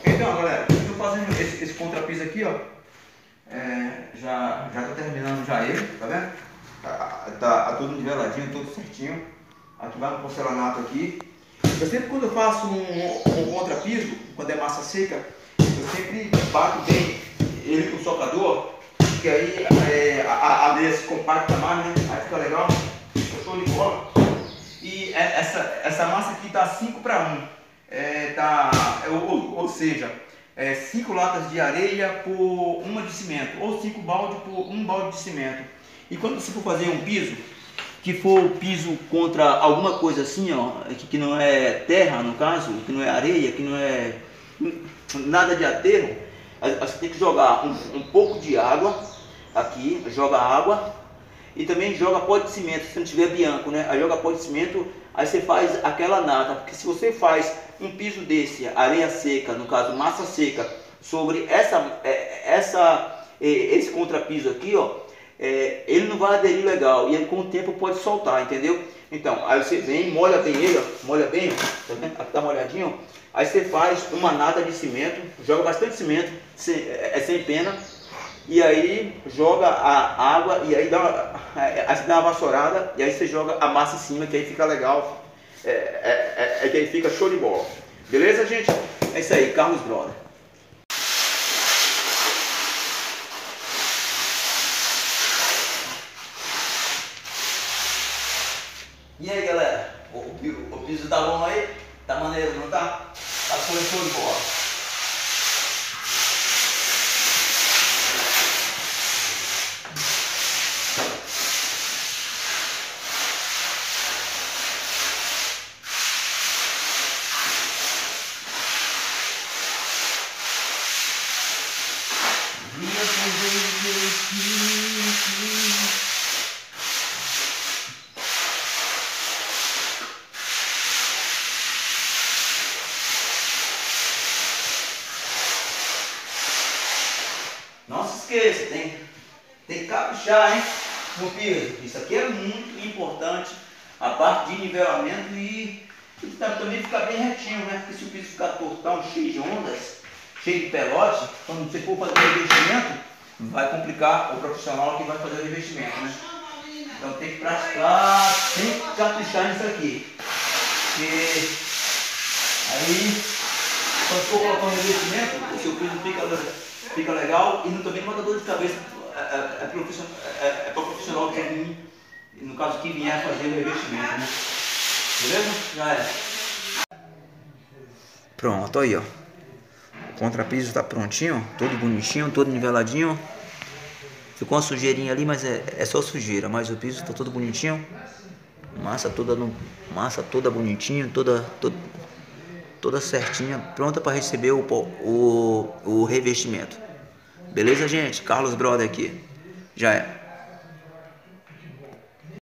Então, galera, eu estou fazendo esse contrapiso aqui, ó. Já tô terminando já ele, tá vendo? Tá tudo niveladinho, tudo certinho. Aqui vai no porcelanato aqui. Eu sempre, quando eu faço um contrapiso, quando é massa seca, eu sempre bato bem ele com o soprador, que aí a areia se compacta mais, né? Aí fica legal, fica show de bola. E essa massa aqui tá 5:1. Ou seja, 5 latas de areia por uma de cimento, ou 5 baldes por um balde de cimento. E quando você for fazer um piso, que for piso contra alguma coisa assim, ó, que não é terra no caso, que não é areia, que não é nada de aterro, você tem que jogar um pouco de água aqui, joga água e também joga pó de cimento, se não tiver bianco, né? Aí joga pó de cimento, aí você faz aquela nata, porque se você faz um piso desse, areia seca, no caso massa seca, sobre esse contrapiso aqui, ó, ele não vai aderir legal e aí, com o tempo pode soltar, entendeu? Então, aí você vem, molha bem ele, ó, molha bem, ó, tá vendo? Aqui tá molhadinho, ó. Aí você faz uma nata de cimento, joga bastante cimento, sem pena, e aí joga a água e aí aí você dá uma vassourada e aí você joga a massa em cima, que aí fica legal, que aí fica show de bola. Beleza, gente? É isso aí, Carlos Brother. E aí, galera, o piso tá bom aí? Tá maneiro, não tá? Tá show de bola. Não se esqueça, tem que caprichar, hein, no piso. Isso aqui é muito importante, a parte de nivelamento e também ficar bem retinho, né? Porque se o piso ficar tortão, cheio de ondas, cheio de pelote, quando você for fazer o revestimento, vai complicar o profissional que vai fazer o revestimento, né? Então tem que praticar, tem que caprichar nisso aqui. Porque aí, quando for colocar um revestimento, o seu piso fica legal e também não dá dor de cabeça. É para o profissional que vir, no caso que vier fazer o revestimento, né? Beleza? Já é. Pronto, aí ó. O contrapiso está prontinho, todo bonitinho, todo niveladinho. Ficou uma sujeirinha ali, mas é só sujeira. Mas o piso está todo bonitinho. Massa toda bonitinha, toda certinha, pronta para receber o revestimento. Beleza, gente? Carlos Brother aqui. Já é.